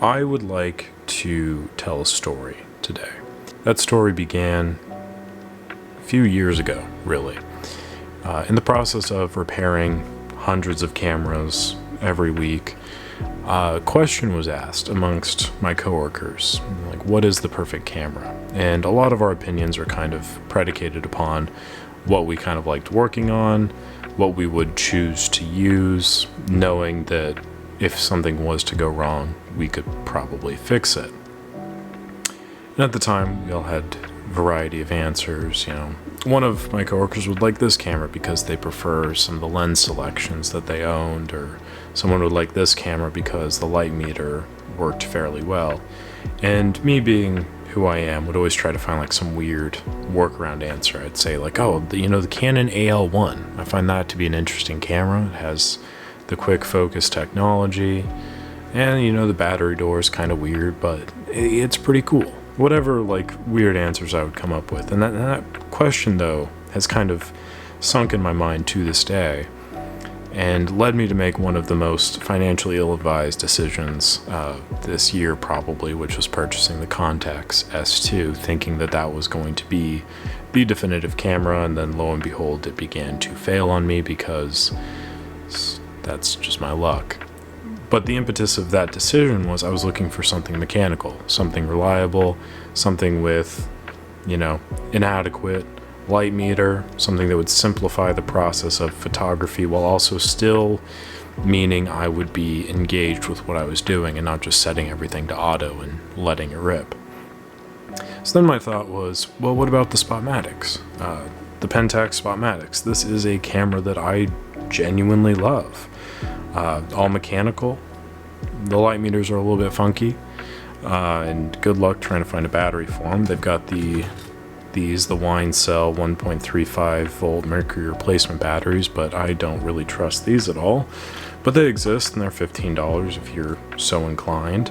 I would like to tell a story today. That story began a few years ago, really. In the process of repairing hundreds of cameras every week, a question was asked amongst my coworkers, like, what is the perfect camera? And a lot of our opinions are kind of predicated upon what we kind of liked working on, what we would choose to use, knowing that if something was to go wrong, we could probably fix it. And at the time, we all had a variety of answers. One of my coworkers would like this camera because they prefer some of the lens selections that they owned, or someone would like this camera because the light meter worked fairly well. And me being who I am, would always try to find like some weird workaround answer. I'd say like, the Canon AL1. I find that to be an interesting camera. It has the quick focus technology, and the battery door is kind of weird, but it's pretty cool. Whatever like weird answers I would come up with. And that question though has kind of sunk in my mind to this day, and led me to make one of the most financially ill-advised decisions this year probably, which was purchasing the Pentax S2, thinking that was going to be the definitive camera, and then lo and behold, it began to fail on me because that's just my luck. But the impetus of that decision was I was looking for something mechanical, something reliable, something with, an adequate light meter, something that would simplify the process of photography while also still meaning I would be engaged with what I was doing and not just setting everything to auto and letting it rip. So then my thought was, well, what about the Spotmatics? The Pentax Spotmatics. This is a camera that I genuinely love. All mechanical. The light meters are a little bit funky, and good luck trying to find a battery for them. They've got the wine cell 1.35 volt mercury replacement batteries, but I don't really trust these at all. But they exist, and they're $15 if you're so inclined.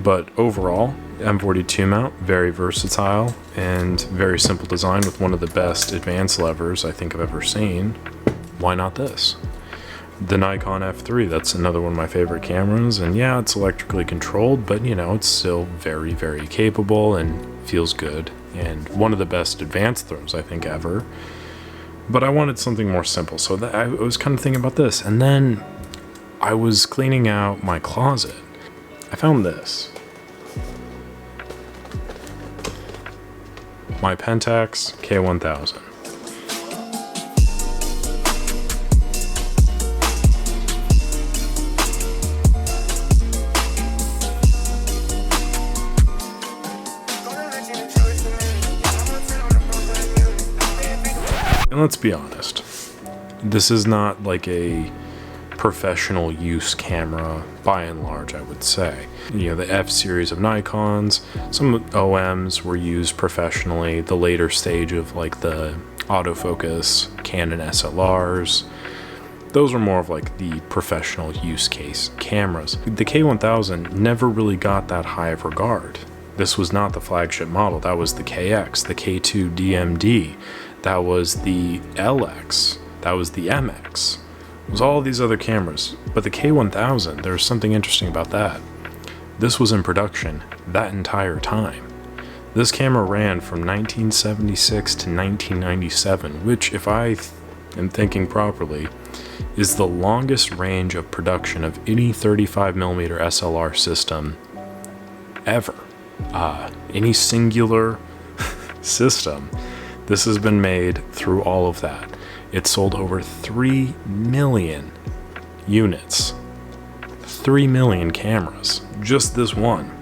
But overall, M42 mount, very versatile and very simple design with one of the best advanced levers I think I've ever seen. Why not this? The Nikon F3, that's another one of my favorite cameras, and yeah, it's electrically controlled, but it's still very, very capable and feels good, and one of the best advanced throws I think ever. But I wanted something more simple, so I was kind of thinking about this, and then I was cleaning out my closet. I found this. My Pentax K1000. And let's be honest, this is not like a professional use camera by and large, I would say. The F series of Nikons, some OMs were used professionally, the later stage of like the autofocus Canon SLRs. Those were more of like the professional use case cameras. The K1000 never really got that high of regard. This was not the flagship model. That was the KX, the K2 DMD. That was the LX, that was the MX. It was all these other cameras, but the K1000, there was something interesting about that. This was in production that entire time. This camera ran from 1976 to 1997, which, if I am thinking properly, is the longest range of production of any 35mm SLR system ever. Any singular system. This has been made through all of that. It sold over 3 million units. 3 million cameras. Just this one.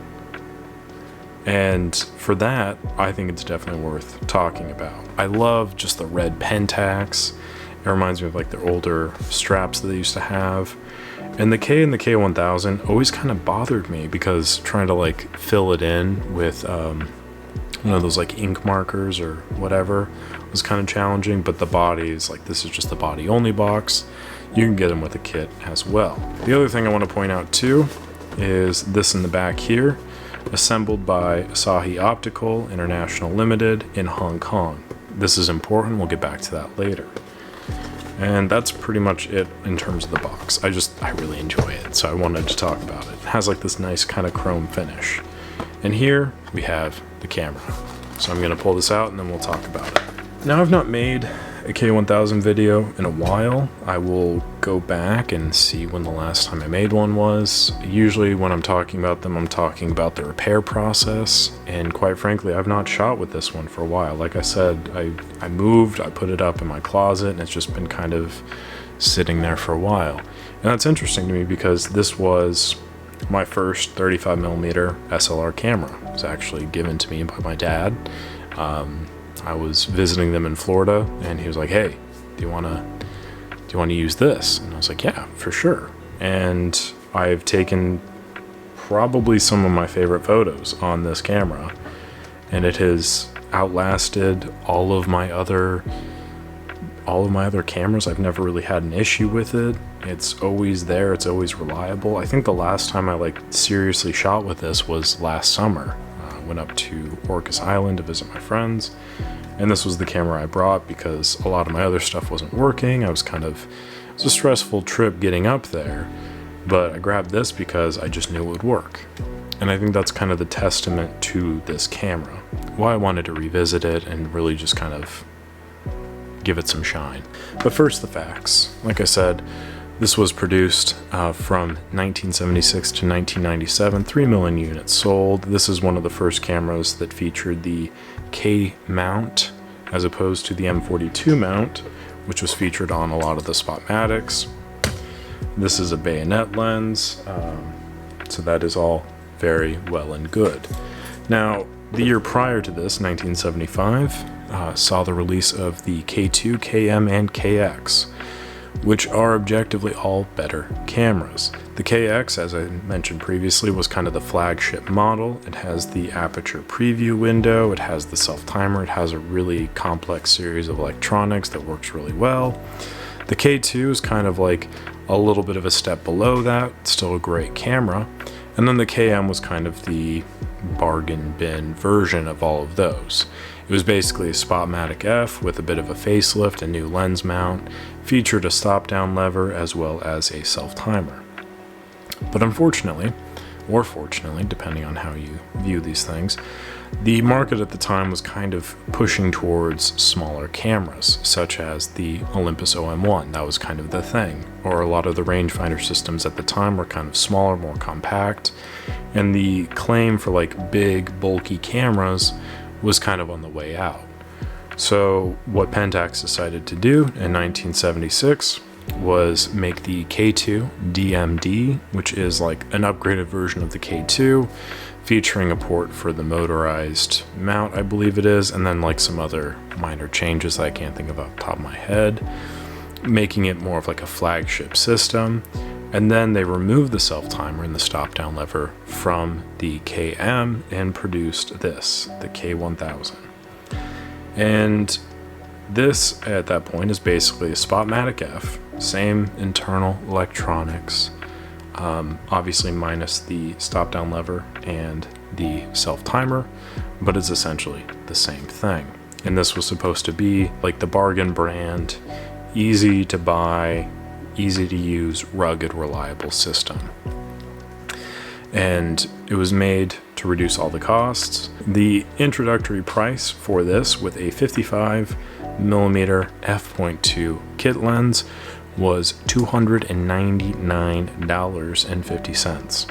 And for that, I think it's definitely worth talking about. I love just the red Pentax. It reminds me of like the older straps that they used to have. And the K and the K1000 always kind of bothered me because trying to like fill it in with one of those like ink markers or whatever was kind of challenging, but the body is like, this is just the body only box. You can get them with a kit as well. The other thing I want to point out too is this in the back here, assembled by Asahi Optical International Limited in Hong Kong. This is important, we'll get back to that later. And that's pretty much it in terms of the box. I really enjoy it, so I wanted to talk about it. It has like this nice kind of chrome finish. And here we have the camera. So I'm gonna pull this out and then we'll talk about it. Now, I've not made a K1000 video in a while. I will go back and see when the last time I made one was. Usually when I'm talking about them, I'm talking about the repair process. And quite frankly, I've not shot with this one for a while. Like I said, I moved, I put it up in my closet, and it's just been kind of sitting there for a while. And that's interesting to me because this was my first 35mm SLR camera. It was actually given to me by my dad. I was visiting them in Florida, and he was like, "Hey, do you want to use this?" And I was like, "Yeah, for sure." And I've taken probably some of my favorite photos on this camera, and it has outlasted all of my other cameras. I've never really had an issue with it. It's always there. It's always reliable. I think the last time I seriously shot with this was last summer. I went up to Orcas Island to visit my friends, and this was the camera I brought because a lot of my other stuff wasn't working. It was a stressful trip getting up there, but I grabbed this because I just knew it would work. And I think that's kind of the testament to this camera, why I wanted to revisit it and really just kind of give it some shine. But first, the facts. Like I said, this was produced from 1976 to 1997, 3 million units sold. This is one of the first cameras that featured the K mount as opposed to the M42 mount, which was featured on a lot of the Spotmatics. This is a bayonet lens, so that is all very well and good. Now, the year prior to this, 1975, saw the release of the K2, KM, and KX, which are objectively all better cameras. The KX, as I mentioned previously, was kind of the flagship model. It has the aperture preview window, it has the self-timer, it has a really complex series of electronics that works really well. The K2 is kind of like a little bit of a step below that, still a great camera. And then the KM was kind of the bargain bin version of all of those. It was basically a Spotmatic F with a bit of a facelift, a new lens mount, featured a stop-down lever as well as a self-timer. But unfortunately, or fortunately, depending on how you view these things, the market at the time was kind of pushing towards smaller cameras, such as the Olympus OM1. That was kind of the thing. Or a lot of the rangefinder systems at the time were kind of smaller, more compact, and the claim for big, bulky cameras was kind of on the way out. So what Pentax decided to do in 1976 was make the K2 DMD, which is an upgraded version of the K2, featuring a port for the motorized mount, I believe it is, and then some other minor changes that I can't think of off the top of my head, making it more of a flagship system. And then they removed the self-timer and the stop-down lever from the KM and produced this, the K1000. And this, at that point, is basically a Spotmatic F, same internal electronics, obviously minus the stop-down lever and the self-timer, but it's essentially the same thing. And this was supposed to be the bargain brand, easy to buy, easy to use, rugged, reliable system. And it was made to reduce all the costs. The introductory price for this with a 55mm f.2 kit lens was $299.50,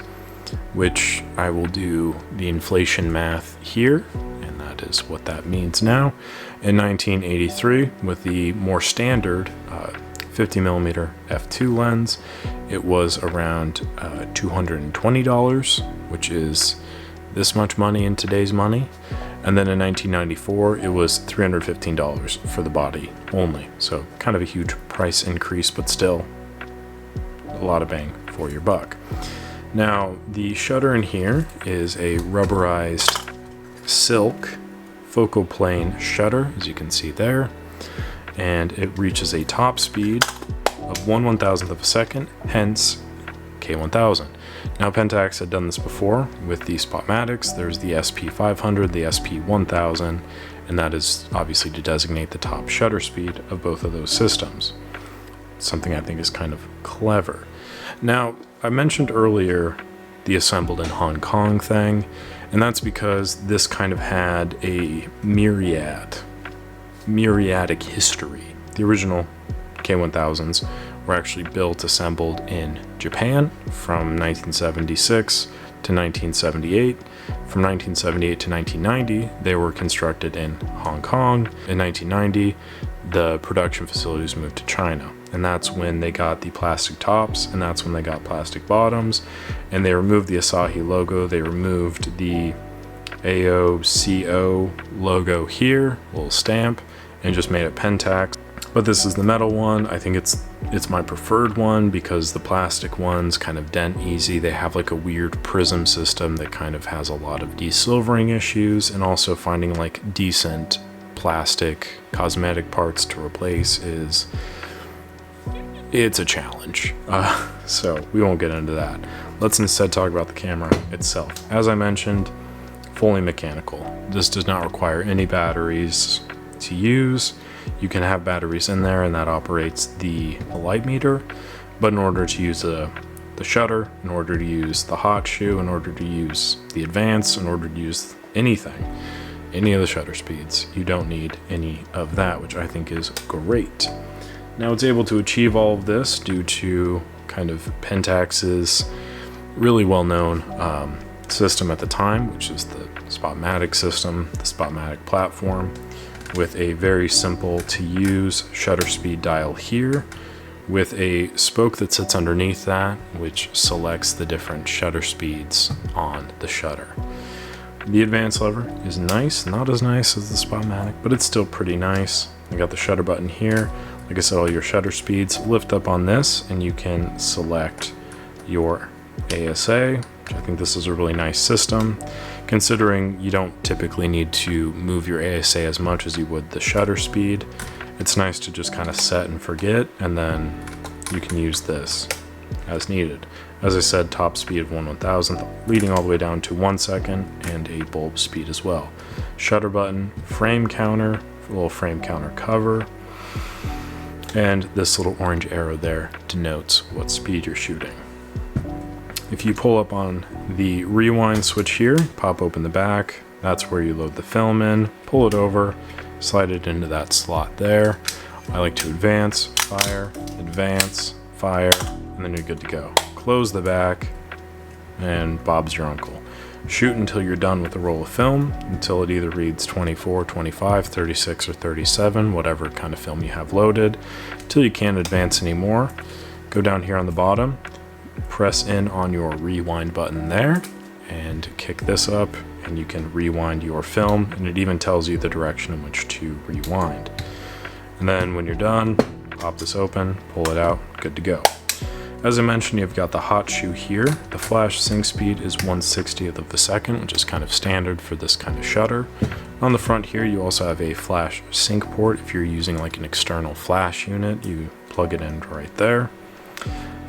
which I will do the inflation math here, and that is what that means now. In 1983, with the more standard 50mm f2 lens, it was around $220, which is this much money in today's money. And then in 1994, it was $315 for the body only. So kind of a huge price increase, but still a lot of bang for your buck. Now, the shutter in here is a rubberized silk focal plane shutter, as you can see there. And it reaches a top speed of 1/1000th of a second, hence K1000. Now, Pentax had done this before with the Spotmatics. There's the SP500, the SP1000, and that is obviously to designate the top shutter speed of both of those systems. something I think is kind of clever. Now, I mentioned earlier the assembled in Hong Kong thing, and that's because this kind of had a myriadic history. The original K1000s were actually built, assembled in Japan from 1976 to 1978. From 1978 to 1990, they were constructed in Hong Kong. In 1990, the production facilities moved to China, and that's when they got the plastic tops, and that's when they got plastic bottoms, and they removed the Asahi logo, they removed the AOCO logo here, little stamp, and just made it Pentax. But this is the metal one. I think it's my preferred one because the plastic ones kind of dent easy. They have like a weird prism system that kind of has a lot of desilvering issues, and also finding like decent plastic cosmetic parts to replace it's a challenge. So we won't get into that. Let's instead talk about the camera itself. As I mentioned, fully mechanical. This does not require any batteries to use. You can have batteries in there, and that operates the light meter, but in order to use the shutter, in order to use the hot shoe, in order to use the advance, in order to use anything, any of the shutter speeds, you don't need any of that, which I think is great. Now it's able to achieve all of this due to kind of Pentax's really well-known system at the time, which is the Spotmatic system, the Spotmatic platform, with a very simple to use shutter speed dial here, with a spoke that sits underneath that, which selects the different shutter speeds on the shutter. The advance lever is nice, not as nice as the Spotmatic, but it's still pretty nice. I got the shutter button here. Like I said, all your shutter speeds lift up on this, and you can select your ASA, which I think this is a really nice system, considering you don't typically need to move your ASA as much as you would the shutter speed. It's nice to just kind of set and forget, and then you can use this as needed. As I said, top speed of 1/1000th, leading all the way down to 1 second, and a bulb speed as well. Shutter button, frame counter, a little frame counter cover, and this little orange arrow there denotes what speed you're shooting. If you pull up on the rewind switch here, pop open the back, that's where you load the film in, pull it over, slide it into that slot there. I like to advance, fire, and then you're good to go. Close the back, and Bob's your uncle. Shoot until you're done with the roll of film, until it either reads 24, 25, 36, or 37, whatever kind of film you have loaded, until you can't advance anymore. Go down here on the bottom, press in on your rewind button there, and kick this up, and you can rewind your film, and it even tells you the direction in which to rewind. And then when you're done, pop this open, pull it out, good to go. As I mentioned, you've got the hot shoe here. The flash sync speed is 1/60th of a second, which is kind of standard for this kind of shutter. On the front here, you also have a flash sync port. If you're using like an external flash unit, you plug it in right there.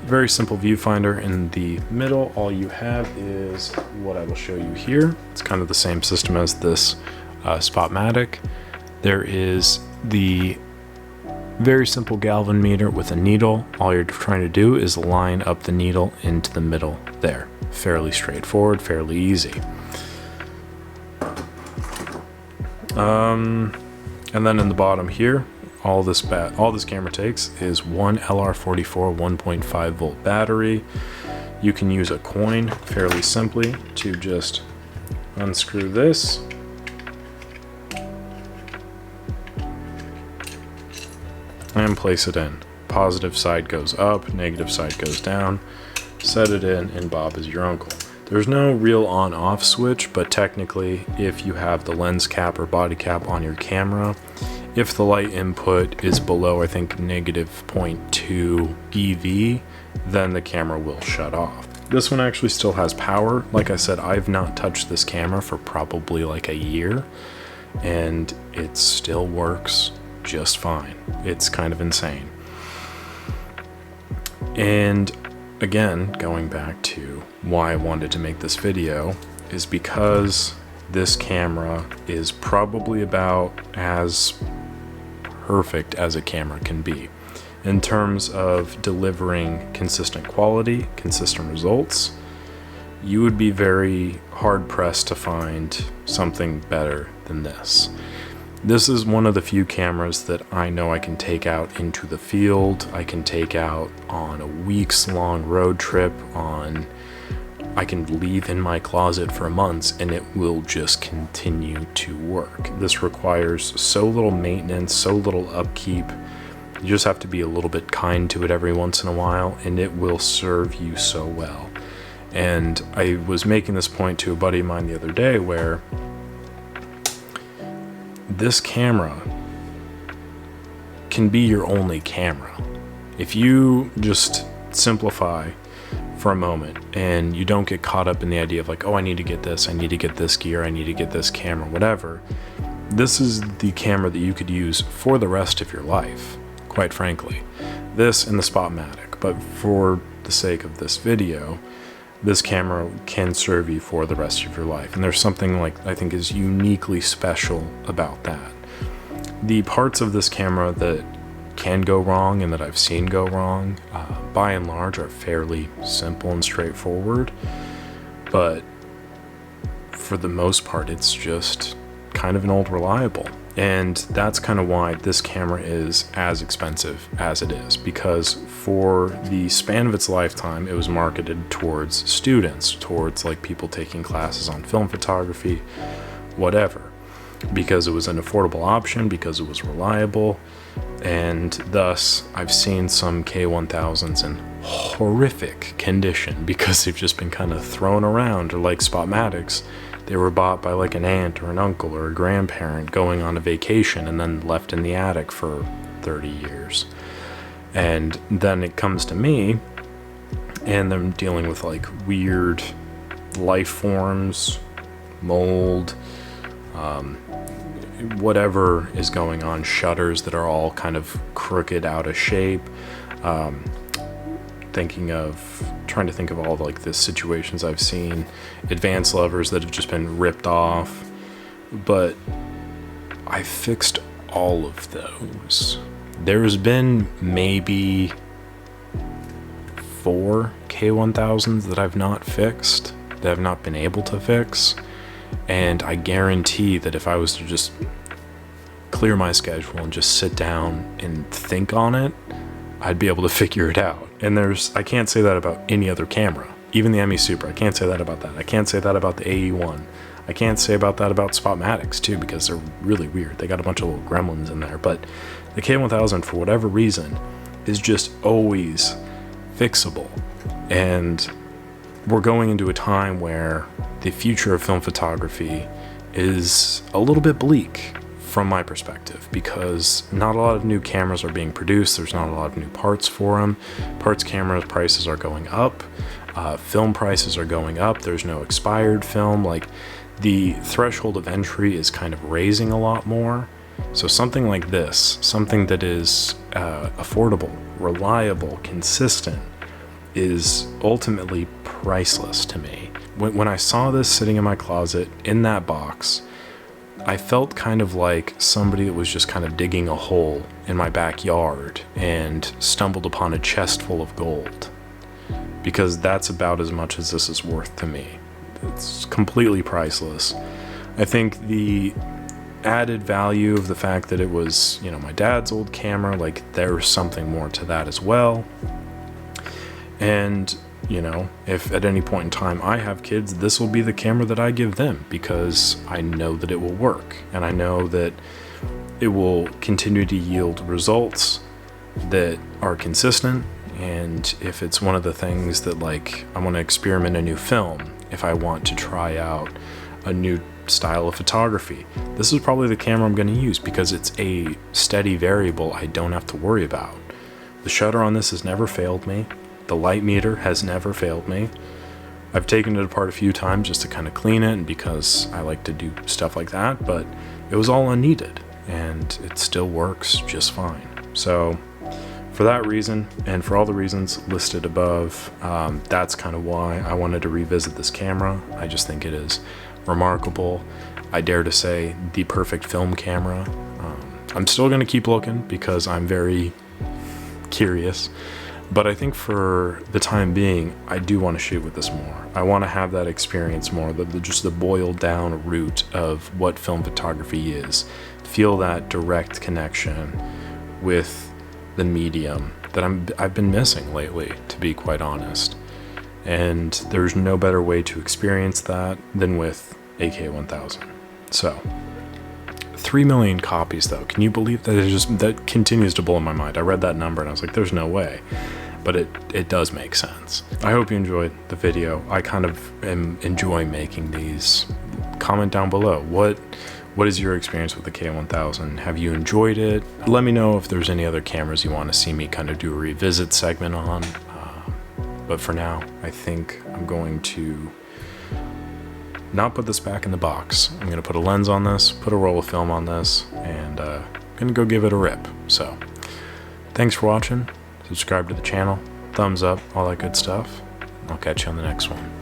Very simple viewfinder. In the middle, all you have is what I will show you here. It's kind of the same system as this Spotmatic. There is the very simple Galvan meter with a needle. All you're trying to do is line up the needle into the middle there. Fairly straightforward, fairly easy. And then in the bottom here, all this camera takes is one LR44 1.5 volt battery. You can use a coin fairly simply to just unscrew this. And place it in. Positive side goes up, negative side goes down. Set it in, and Bob is your uncle. There's no real on-off switch, but technically, if you have the lens cap or body cap on your camera, if the light input is below, I think, negative 0.2 EV, then the camera will shut off. This one actually still has power. Like I said, I've not touched this camera for probably like a year, and it still works just fine. It's kind of insane. And again, going back to why I wanted to make this video, is because this camera is probably about as perfect as a camera can be. In terms of delivering consistent quality, consistent results, you would be very hard-pressed to find something better than this. This is one of the few cameras that I know I can take out into the field, I can take out on a weeks-long road trip, I can leave in my closet for months and it will just continue to work. This requires so little maintenance, so little upkeep. You just have to be a little bit kind to it every once in a while and it will serve you so well. And I was making this point to a buddy of mine the other day where this camera can be your only camera. If you just simplify for a moment and you don't get caught up in the idea of like, oh, I need to get this gear, I need to get this camera, whatever. This is the camera that you could use for the rest of your life, quite frankly. This and the Spotmatic, but for the sake of this video, this camera can serve you for the rest of your life. And there's something like I think is uniquely special about that. The parts of this camera that can go wrong and that I've seen go wrong, by and large are fairly simple and straightforward, but for the most part it's just kind of an old reliable. And that's kind of why this camera is as expensive as it is, because for the span of its lifetime, it was marketed towards students, towards like people taking classes on film photography, whatever, because it was an affordable option, because it was reliable. And thus I've seen some K1000s in horrific condition because they've just been kind of thrown around, or like Spotmatics, they were bought by like an aunt or an uncle or a grandparent going on a vacation and then left in the attic for 30 years. And then it comes to me and I'm dealing with like weird life forms, mold, whatever is going on, shutters that are all kind of crooked, out of shape. Trying to think of all like the situations I've seen, advanced levers that have just been ripped off, but I fixed all of those. There's been maybe 4 K1000s that I've not fixed, that I've not been able to fix, and I guarantee that if I was to just clear my schedule and just sit down and think on it, I'd be able to figure it out. And I can't say that about any other camera. Even the ME Super, I can't say that about that. I can't say that about the AE1. I can't say about that about Spotmatics too, because they're really weird. They got a bunch of little gremlins in there. But the K1000, for whatever reason, is just always fixable. And we're going into a time where the future of film photography is a little bit bleak from my perspective, because not a lot of new cameras are being produced. There's not a lot of new parts for them. Parts cameras prices are going up. Film prices are going up. There's no expired film. Like, the threshold of entry is kind of raising a lot more. So something like this, something that is affordable, reliable, consistent, is ultimately priceless to me. When I saw this sitting in my closet in that box, I felt kind of like somebody that was just kind of digging a hole in my backyard and stumbled upon a chest full of gold, because that's about as much as this is worth to me. It's completely priceless. I think the added value of the fact that it was, my dad's old camera, like there's something more to that as well. And if at any point in time I have kids, this will be the camera that I give them, because I know that it will work and I know that it will continue to yield results that are consistent. And if it's one of the things that, like, I want to experiment a new film, if I want to try out a new style of photography, this is probably the camera I'm going to use, because it's a steady variable I don't have to worry about. The shutter on this has never failed me. The light meter has never failed me. I've taken it apart a few times just to kind of clean it, and because I like to do stuff like that, but it was all unneeded and it still works just fine. So for that reason, and for all the reasons listed above, that's kind of why I wanted to revisit this camera. I just think it is remarkable. I dare to say the perfect film camera. I'm still going to keep looking, because I'm very curious. But I think for the time being, I do want to shoot with this more. I want to have that experience more, just the boiled down root of what film photography is. Feel that direct connection with the medium that I've been missing lately, to be quite honest. And there's no better way to experience that than with a K1000. So, 3 million copies though. Can you believe that? That continues to blow my mind. I read that number and I was like, there's no way. But it does make sense. I hope you enjoyed the video. I kind of am enjoying making these. Comment down below. What is your experience with the K1000? Have you enjoyed it? Let me know if there's any other cameras you want to see me kind of do a revisit segment on. But for now, I think I'm going to not put this back in the box. I'm going to put a lens on this, put a roll of film on this, and I'm going to go give it a rip. So, thanks for watching. Subscribe to the channel, thumbs up, all that good stuff. I'll catch you on the next one.